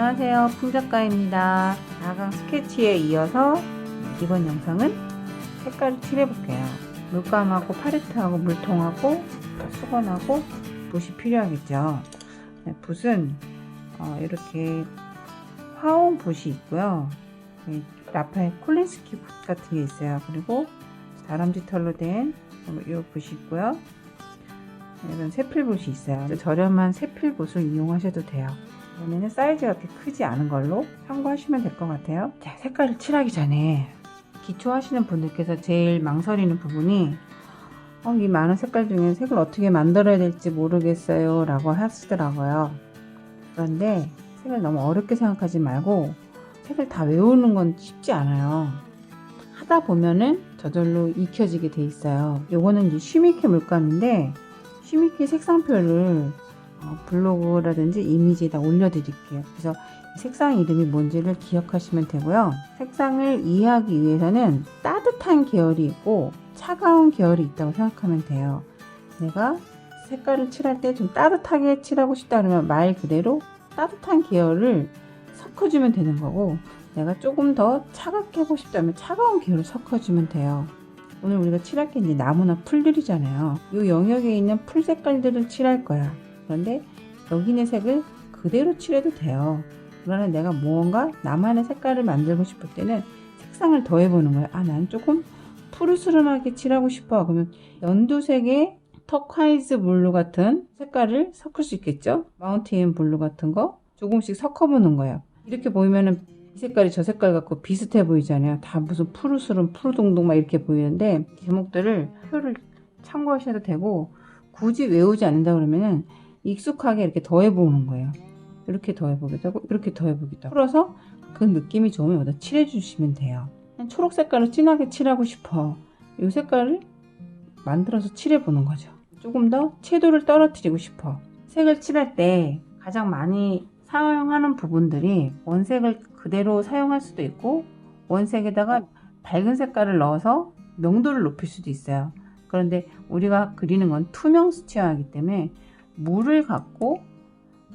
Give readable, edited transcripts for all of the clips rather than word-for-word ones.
안녕하세요, 풍작가입니다. 4강 스케치에 이어서 이번 영상은 색깔을 칠해볼게요. 물감하고 팔레트하고 물통하고 수건하고 붓이 필요하겠죠. 붓은 이렇게 화원 붓이 있고요. 라파엘 콜린스키 붓 같은 게 있어요. 그리고 다람쥐 털로 된 이 붓이 있고요. 이런 세필 붓이 있어요. 저렴한 세필 붓을 이용하셔도 돼요. 이번에는 사이즈가 그렇게 크지 않은 걸로 참고하시면 될 것 같아요. 자, 색깔을 칠하기 전에 기초하시는 분들께서 제일 망설이는 부분이 이 많은 색깔 중에 색을 어떻게 만들어야 될지 모르겠어요 라고 하시더라고요. 그런데 색을 너무 어렵게 생각하지 말고 색을 다 외우는 건 쉽지 않아요. 하다 보면은 저절로 익혀지게 돼 있어요. 요거는 이제 쉬미키 물감인데 쉬미키 색상표를 블로그라든지 이미지에다 올려드릴게요. 그래서 색상 이름이 뭔지를 기억하시면 되고요. 색상을 이해하기 위해서는 따뜻한 계열이 있고 차가운 계열이 있다고 생각하면 돼요. 내가 색깔을 칠할 때 좀 따뜻하게 칠하고 싶다 그러면 말 그대로 따뜻한 계열을 섞어주면 되는 거고, 내가 조금 더 차갑게 하고 싶다면 차가운 계열을 섞어주면 돼요. 오늘 우리가 칠할 게 이제 나무나 풀들이잖아요. 이 영역에 있는 풀 색깔들을 칠할 거야. 그런데 여기 있는 색을 그대로 칠해도 돼요. 그러나 내가 무언가 나만의 색깔을 만들고 싶을 때는 색상을 더해보는 거예요. 나는 조금 푸르스름하게 칠하고 싶어. 그러면 연두색의 터콰이즈 블루 같은 색깔을 섞을 수 있겠죠. 마운틴 블루 같은 거 조금씩 섞어보는 거예요. 이렇게 보이면은 이 색깔이 저 색깔 같고 비슷해 보이잖아요. 다 무슨 푸르스름 푸르동동 막 이렇게 보이는데, 제목들을 표를 참고하셔도 되고, 굳이 외우지 않는다 그러면은 익숙하게 이렇게 더해보는 거예요. 이렇게 더해보기도 하고 이렇게 더해보기도 하고, 풀어서 그 느낌이 좋으면 여기다 칠해주시면 돼요. 초록 색깔을 진하게 칠하고 싶어. 이 색깔을 만들어서 칠해보는 거죠. 조금 더 채도를 떨어뜨리고 싶어. 색을 칠할 때 가장 많이 사용하는 부분들이 원색을 그대로 사용할 수도 있고, 원색에다가 밝은 색깔을 넣어서 명도를 높일 수도 있어요. 그런데 우리가 그리는 건 투명 수채화이기 때문에 물을 갖고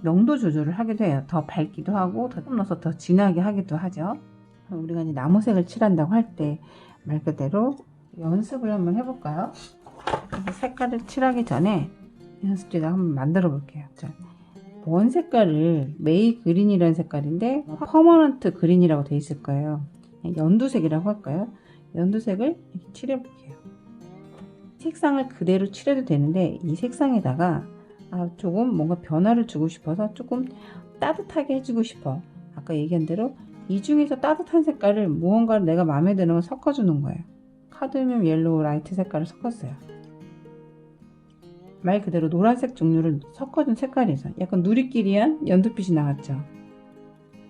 명도 조절을 하기도 해요. 더 밝기도 하고 더 넣어서 더 진하게 하기도 하죠. 우리가 이제 나무색을 칠한다고 할 때 말 그대로 연습을 한번 해볼까요? 색깔을 칠하기 전에 연습지를 한번 만들어 볼게요. 원 색깔을 메이 그린이라는 색깔인데 퍼머넌트 그린이라고 되어 있을 거예요. 연두색이라고 할까요? 연두색을 이렇게 칠해 볼게요. 색상을 그대로 칠해도 되는데 이 색상에다가 조금 뭔가 변화를 주고 싶어서 조금 따뜻하게 해주고 싶어. 아까 얘기한 대로 이 중에서 따뜻한 색깔을 무언가 내가 마음에 드는 걸 섞어주는 거예요. 카드뮴 옐로우 라이트 색깔을 섞었어요. 말 그대로 노란색 종류를 섞어준 색깔이죠. 약간 누리끼리한 연두빛이 나왔죠.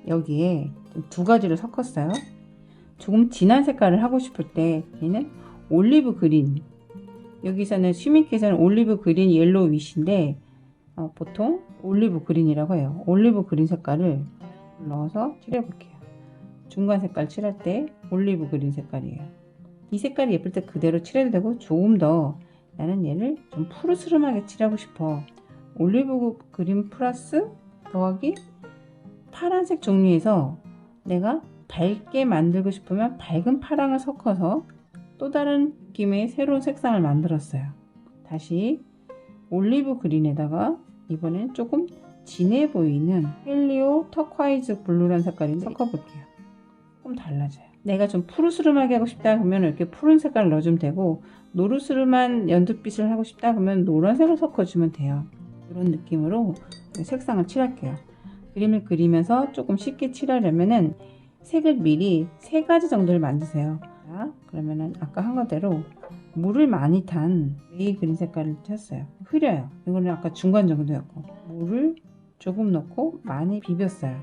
여기에 두 가지를 섞었어요. 조금 진한 색깔을 하고 싶을 때 얘는 올리브 그린, 여기서는 쉬미키에서는 올리브 그린 옐로우 윗인데 보통 올리브 그린이라고 해요. 올리브 그린 색깔을 넣어서 칠해볼게요. 중간 색깔 칠할 때 올리브 그린 색깔이에요. 이 색깔이 예쁠 때 그대로 칠해도 되고, 조금 더 나는 얘를 좀 푸르스름하게 칠하고 싶어. 올리브 그린 플러스 더하기 파란색 종류에서 내가 밝게 만들고 싶으면 밝은 파랑을 섞어서 또 다른 느낌의 새로운 색상을 만들었어요. 다시 올리브 그린에다가 이번엔 조금 진해 보이는 헬리오 터콰이즈 블루라는 색깔을 섞어볼게요. 조금 달라져요. 내가 좀 푸르스름하게 하고 싶다 그러면 이렇게 푸른 색깔을 넣어주면 되고, 노르스름한 연두빛을 하고 싶다 그러면 노란색을 섞어주면 돼요. 이런 느낌으로 색상을 칠할게요. 그림을 그리면서 조금 쉽게 칠하려면은 색을 미리 3가지 정도를 만드세요. 자, 그러면은 아까 한 거대로 물을 많이 탄 메이 그린 색깔을 쳤어요. 흐려요. 이거는 아까 중간 정도였고, 물을 조금 넣고 많이 비볐어요.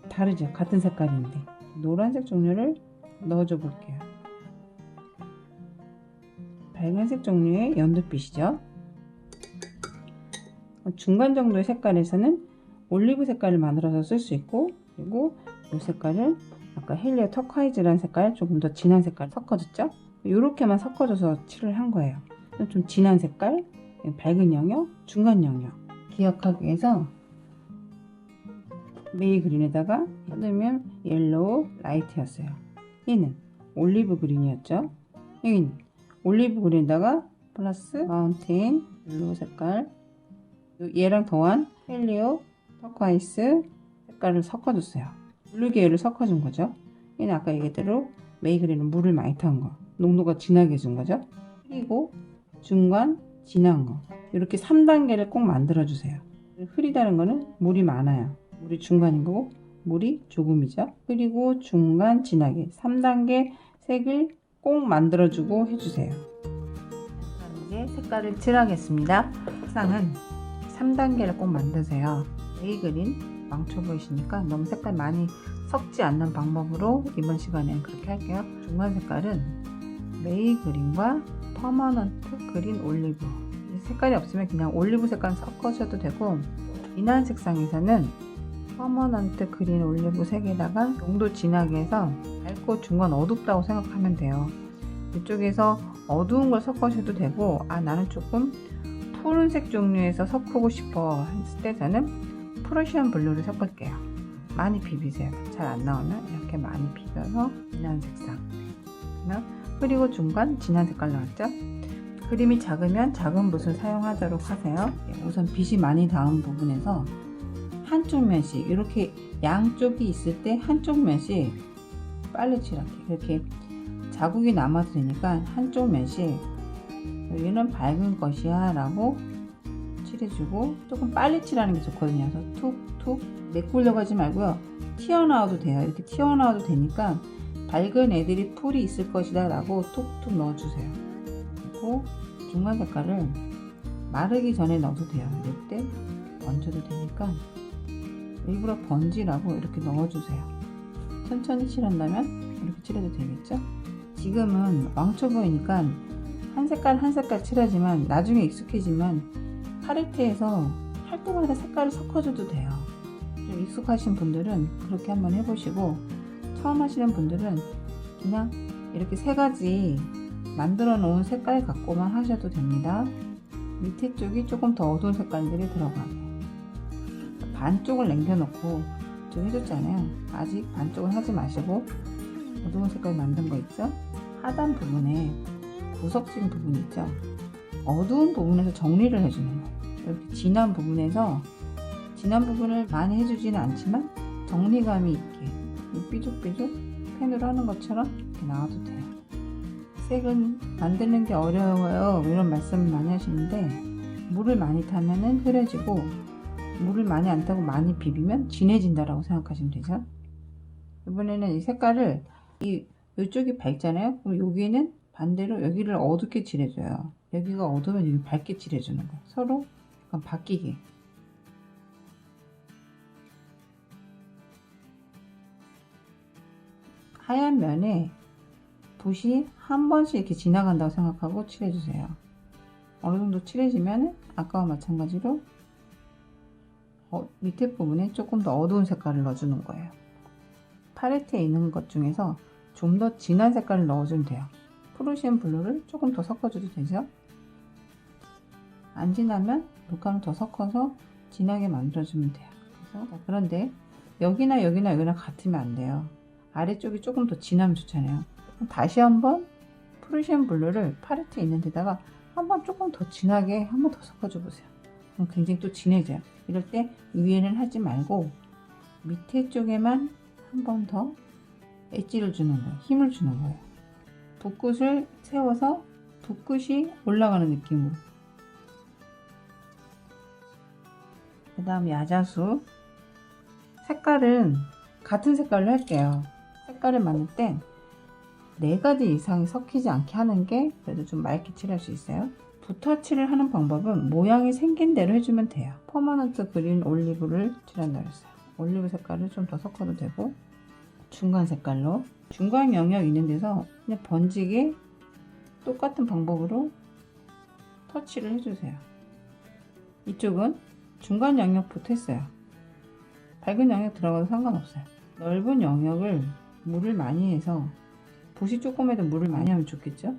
다르죠? 같은 색깔인데. 노란색 종류를 넣어줘 볼게요. 밝은색 종류의 연두빛이죠. 중간 정도의 색깔에서는 올리브 색깔을 만들어서 쓸 수 있고, 그리고 이 색깔을 아까 헬리오 터콰이즈라는 색깔, 조금 더 진한 색깔 섞어줬죠. 이렇게만 섞어줘서 칠을 한 거예요. 좀 진한 색깔, 밝은 영역, 중간 영역 기억하기 위해서 메이 그린에다가 쏟으면 옐로우 라이트였어요. 얘는 올리브 그린이었죠. 여기는 올리브 그린에다가 플러스 마운테인 블루 색깔, 얘랑 더한 헬리오 터콰이스 색깔을 섞어줬어요. 블루 계열을 섞어준 거죠. 얘는 아까 얘기했대로 메이 그린은 물을 많이 탄 거, 농도가 진하게 해준 거죠. 그리고 중간, 진한 거, 이렇게 3단계를 꼭 만들어 주세요. 흐리다는 거는 물이 많아요. 물이 중간인 거고 물이 조금이죠. 그리고 중간, 진하게 3단계 색을 꼭 만들어 주고 해주세요. 이제 색깔을 칠하겠습니다. 색상은 3단계를 꼭 만드세요. 메이 그린 망쳐 보이시니까 너무 색깔 많이 섞지 않는 방법으로 이번 시간에는 그렇게 할게요. 중간 색깔은 메이 그린과 퍼머넌트 그린 올리브, 이 색깔이 없으면 그냥 올리브 색깔 섞으셔도 되고, 진한 색상에서는 퍼머넌트 그린 올리브 색에다가 농도 진하게 해서 밝고 중간 어둡다고 생각하면 돼요. 이쪽에서 어두운 걸 섞으셔도 되고, 나는 조금 푸른색 종류에서 섞고 싶어 했을 때 저는 프러시안 블루를 섞을게요. 많이 비비세요. 잘 안 나오면 이렇게 많이 비벼서 진한 색상. 그리고 중간 진한 색깔 나왔죠. 그림이 작으면 작은 붓을 사용하도록 하세요. 우선 빛이 많이 닿은 부분에서 한쪽 면씩, 이렇게 양쪽이 있을 때 한쪽 면씩 빨리 칠할게요. 이렇게 자국이 남아도 되니까 한쪽 면씩, 여기는 밝은 것이야 라고 칠해주고, 조금 빨리 칠하는 게 좋거든요. 그래서 툭툭 내꿀려 가지 말고요, 튀어나와도 돼요. 이렇게 튀어나와도 되니까 밝은 애들이 풀이 있을 것이다 라고 툭툭 넣어주세요. 그리고 중간 색깔을 마르기 전에 넣어도 돼요. 이때 얹어도 되니까 일부러 번지라고 이렇게 넣어주세요. 천천히 칠한다면 이렇게 칠해도 되겠죠. 지금은 왕초 보이니까 한 색깔 한 색깔 칠하지만 나중에 익숙해지면 팔레트에서 할 때마다 색깔을 섞어줘도 돼요. 좀 익숙하신 분들은 그렇게 한번 해보시고, 처음 하시는 분들은 그냥 이렇게 세 가지 만들어 놓은 색깔 갖고만 하셔도 됩니다. 밑에 쪽이 조금 더 어두운 색깔들이 들어가요. 반쪽을 남겨놓고 좀 해줬잖아요. 아직 반쪽을 하지 마시고 어두운 색깔 만든 거 있죠? 하단 부분에 구석진 부분 있죠? 어두운 부분에서 정리를 해주는 거예요. 이렇게 진한 부분에서, 진한 부분을 많이 해주지는 않지만 정리감이 있게 삐죽삐죽 펜으로 하는 것처럼 이렇게 나와도 돼요. 색은 만드는 게 어려워요, 이런 말씀 많이 하시는데, 물을 많이 타면은 흐려지고, 물을 많이 안 타고 많이 비비면 진해진다라고 생각하시면 되죠. 이번에는 이 색깔을, 이쪽이 밝잖아요. 그럼 여기는 반대로 여기를 어둡게 칠해줘요. 여기가 어두우면 여기 밝게 칠해주는 거예요. 서로 약간 바뀌게. 하얀 면에 붓이 한 번씩 이렇게 지나간다고 생각하고 칠해주세요. 어느 정도 칠해지면 아까와 마찬가지로 밑에 부분에 조금 더 어두운 색깔을 넣어주는 거예요. 팔레트에 있는 것 중에서 좀 더 진한 색깔을 넣어주면 돼요. 프루시안 블루를 조금 더 섞어줘도 되죠. 안 진하면 물감을 더 섞어서 진하게 만들어주면 돼요. 그런데 여기나 같으면 안 돼요. 아래쪽이 조금 더 진하면 좋잖아요. 다시 한번 프루시안 블루를 팔레트에 있는 데다가 한번 조금 더 진하게 한번 더 섞어줘 보세요. 그럼 굉장히 또 진해져요. 이럴 때 위에는 하지 말고 밑에 쪽에만 한 번 더 엣지를 주는 거예요. 힘을 주는 거예요. 붓끝을 세워서 붓끝이 올라가는 느낌으로. 그 다음 야자수. 색깔은 같은 색깔로 할게요. 색깔을 만들 땐 4가지 이상이 섞이지 않게 하는 게 그래도 좀 맑게 칠할 수 있어요. 붓터치를 하는 방법은 모양이 생긴 대로 해주면 돼요. 퍼머넌트 그린 올리브를 칠한다고 했어요. 올리브 색깔을 좀 더 섞어도 되고, 중간 색깔로, 중간 영역 있는 데서 그냥 번지게 똑같은 방법으로 터치를 해주세요. 이쪽은 중간 영역부터 했어요. 밝은 영역 들어가도 상관없어요. 넓은 영역을 물을 많이 해서, 붓이 조금이라도 물을 많이 하면 좋겠죠.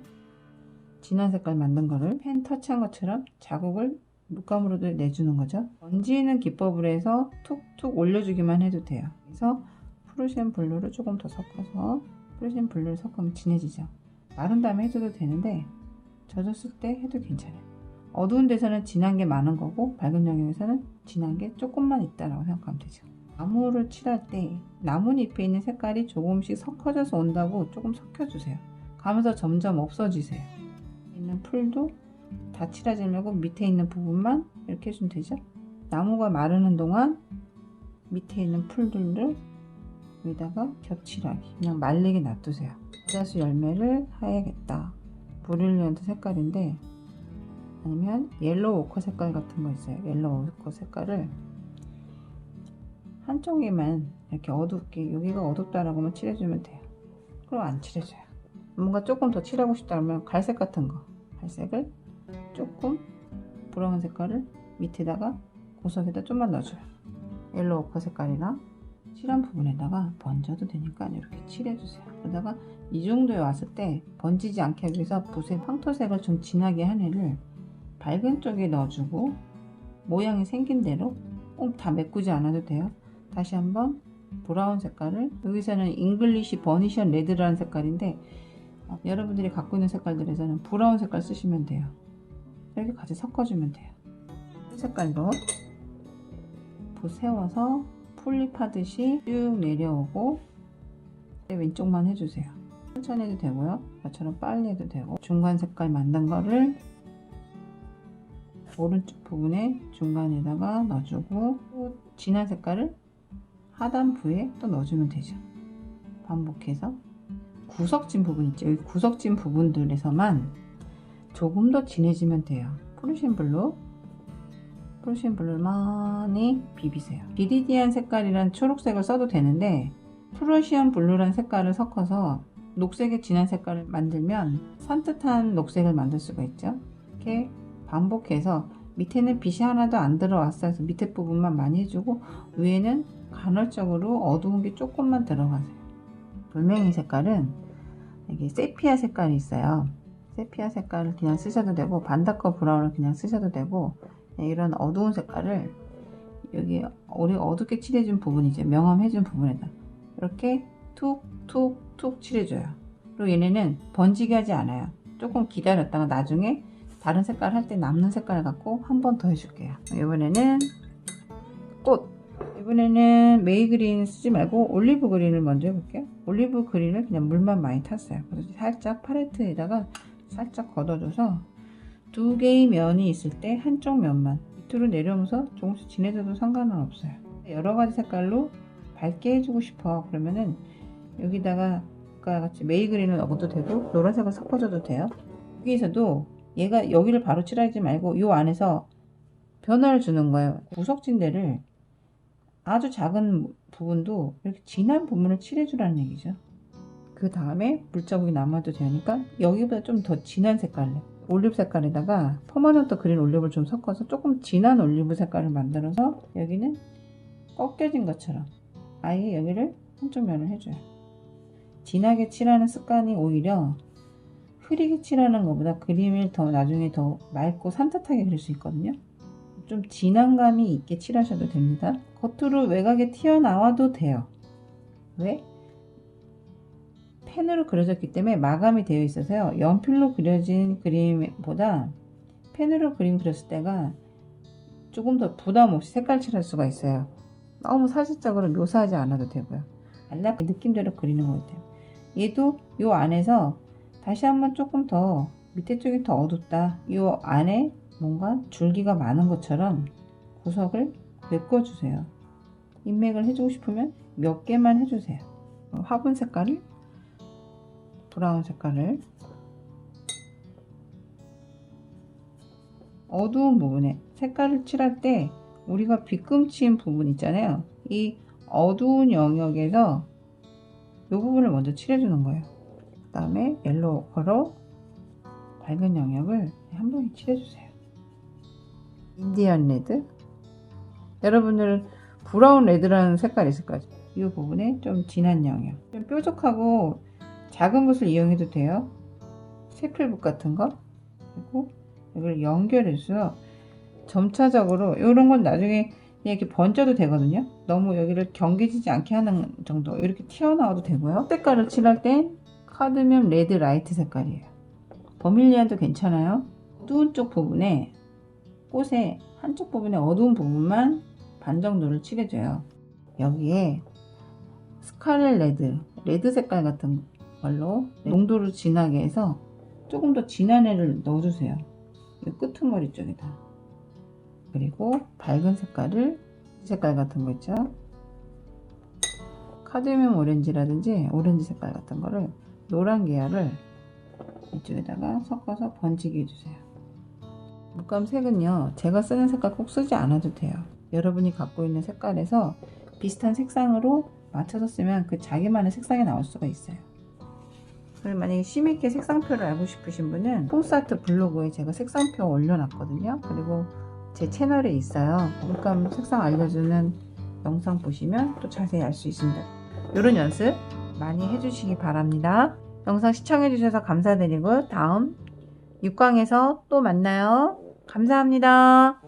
진한 색깔 만든 거를 펜 터치한 것처럼 자국을 물감으로도 내주는 거죠. 번지는 기법으로 해서 툭툭 올려주기만 해도 돼요. 그래서 프루시안 블루를 조금 더 섞어서 프루시안 블루를 섞으면 진해지죠. 마른 다음에 해줘도 되는데 젖었을 때 해도 괜찮아요. 어두운 데서는 진한 게 많은 거고 밝은 영역에서는 진한 게 조금만 있다라고 생각하면 되죠. 나무를 칠할 때 나뭇잎에 있는 색깔이 조금씩 섞어져서 온다고 조금 섞여주세요. 가면서 점점 없어지세요. 있는 풀도 다 칠하지 말고 밑에 있는 부분만 이렇게 해주면 되죠. 나무가 마르는 동안 밑에 있는 풀들을 여기다가 겹칠하기 그냥 말리게 놔두세요. 자수 열매를 해야겠다. 브릴리언트 색깔인데 아니면 옐로우 오커 색깔 같은 거 있어요. 옐로우 오커 색깔을 한쪽에만 이렇게 어둡게 여기가 어둡다라고만 칠해주면 돼요. 그럼 안 칠해줘요. 뭔가 조금 더 칠하고 싶다면 갈색 같은 거 갈색을 조금 브라운 색깔을 밑에다가 구석에다 좀만 넣어줘요. 옐로우 오커 색깔이나 칠한 부분에다가 번져도 되니까 이렇게 칠해주세요. 그러다가 이 정도에 왔을 때 번지지 않게 하기 위해서 붓에 황토색을 좀 진하게 한 애를 밝은 쪽에 넣어주고 모양이 생긴 대로 꼭 다 메꾸지 않아도 돼요. 다시 한번 브라운 색깔을 여기서는 잉글리시 버니션 레드라는 색깔인데 여러분들이 갖고 있는 색깔들에서는 브라운 색깔 쓰시면 돼요. 이렇게 같이 섞어주면 돼요. 이 색깔로 붓 세워서 풀립하듯이 쭉 내려오고 왼쪽만 해주세요. 천천히 해도 되고요. 저처럼 빨리 해도 되고 중간 색깔 만든 거를 오른쪽 부분에 중간에다가 넣어주고 또 진한 색깔을 하단부에 또 넣어주면 되죠. 반복해서 구석진 부분 있죠. 여기 구석진 부분들에서만 조금 더 진해지면 돼요. 프루시안 블루를 많이 비비세요. 비리디안 색깔이란 초록색을 써도 되는데 프루시안 블루란 색깔을 섞어서 녹색의 진한 색깔을 만들면 산뜻한 녹색을 만들 수가 있죠. 이렇게 반복해서 밑에는 빛이 하나도 안 들어왔어요. 그래서 밑에 부분만 많이 해주고 위에는 간헐적으로 어두운 게 조금만 들어가세요. 돌멩이 색깔은 이게 세피아 색깔이 있어요. 세피아 색깔을 그냥 쓰셔도 되고 반다커 브라운을 그냥 쓰셔도 되고 이런 어두운 색깔을 여기 우리 어둡게 칠해준 부분이죠. 명암해준 부분에다 이렇게 툭툭툭 칠해줘요. 그리고 얘네는 번지게 하지 않아요. 조금 기다렸다가 나중에 다른 색깔 할 때 남는 색깔 갖고 한 번 더 해줄게요. 이번에는 꽃. 이번에는 메이 그린 쓰지 말고 올리브 그린을 먼저 해볼게요. 올리브 그린을 그냥 물만 많이 탔어요. 그래서 살짝 팔레트에다가 살짝 걷어줘서 두 개의 면이 있을 때 한쪽 면만 밑으로 내려오면서 조금씩 진해져도 상관은 없어요. 여러 가지 색깔로 밝게 해주고 싶어. 그러면은 여기다가 아까 같이 메이 그린을 넣어도 되고 노란색을 섞어줘도 돼요. 여기에서도 얘가 여기를 바로 칠하지 말고 이 안에서 변화를 주는 거예요. 구석진 데를 아주 작은 부분도 이렇게 진한 부분을 칠해주라는 얘기죠. 그 다음에 물자국이 남아도 되니까 여기보다 좀 더 진한 색깔로 올리브 색깔에다가 퍼머넌트 그린 올리브를 좀 섞어서 조금 진한 올리브 색깔을 만들어서 여기는 꺾여진 것처럼 아예 여기를 한쪽 면을 해줘요. 진하게 칠하는 습관이 오히려 흐리게 칠하는 것보다 그림을 더 나중에 더 맑고 산뜻하게 그릴 수 있거든요. 좀 진한감이 있게 칠하셔도 됩니다. 겉으로 외곽에 튀어나와도 돼요. 왜? 펜으로 그려졌기 때문에 마감이 되어 있어서요. 연필로 그려진 그림보다 펜으로 그림 그렸을 때가 조금 더 부담 없이 색깔 칠할 수가 있어요. 너무 사실적으로 묘사하지 않아도 되고요. 안락 느낌대로 그리는 거기 때문에 얘도 이 안에서 다시 한번 조금 더 밑에 쪽이 더 어둡다. 이 안에 뭔가 줄기가 많은 것처럼 구석을 메꿔주세요. 인맥을 해주고 싶으면 몇 개만 해주세요. 화분 색깔을 브라운 색깔을 어두운 부분에 색깔을 칠할 때 우리가 빗금치인 부분 있잖아요. 이 어두운 영역에서 이 부분을 먼저 칠해주는 거예요. 그 다음에 옐로우 오커로 밝은 영역을 한 번에 칠해주세요. 인디언 레드. 여러분들 브라운 레드라는 색깔이 있을 거죠. 이 부분에 좀 진한 영역, 좀 뾰족하고 작은 붓을 이용해도 돼요. 세필붓 같은 거. 그리고 이걸 연결해서 점차적으로 이런 건 나중에 그냥 이렇게 번져도 되거든요. 너무 여기를 경계지지 않게 하는 정도. 이렇게 튀어나와도 되고요. 색깔을 칠할 땐 카드뮴 레드 라이트 색깔이에요. 버밀리안도 괜찮아요. 어두운 쪽 부분에 꽃의 한쪽 부분에 어두운 부분만 반 정도를 칠해줘요. 여기에 스칼렛 레드 색깔 같은 걸로 농도를 진하게 해서 조금 더 진한 애를 넣어주세요. 이 끄트머리 쪽에다. 그리고 밝은 색깔을 색깔 같은 거 있죠. 카드뮴 오렌지라든지 오렌지 색깔 같은 거를 노란 계열을 이쪽에다가 섞어서 번지게 해주세요. 물감 색은요, 제가 쓰는 색깔 꼭 쓰지 않아도 돼요. 여러분이 갖고 있는 색깔에서 비슷한 색상으로 맞춰서 쓰면 그 자기만의 색상이 나올 수가 있어요. 그리고 만약에 심있게 색상표를 알고 싶으신 분은 폼스아트 블로그에 제가 색상표 올려놨거든요. 그리고 제 채널에 있어요. 물감 색상 알려주는 영상 보시면 또 자세히 알 수 있습니다. 이런 연습 많이 해주시기 바랍니다. 영상 시청해주셔서 감사드리고 다음 6강에서 또 만나요. 감사합니다.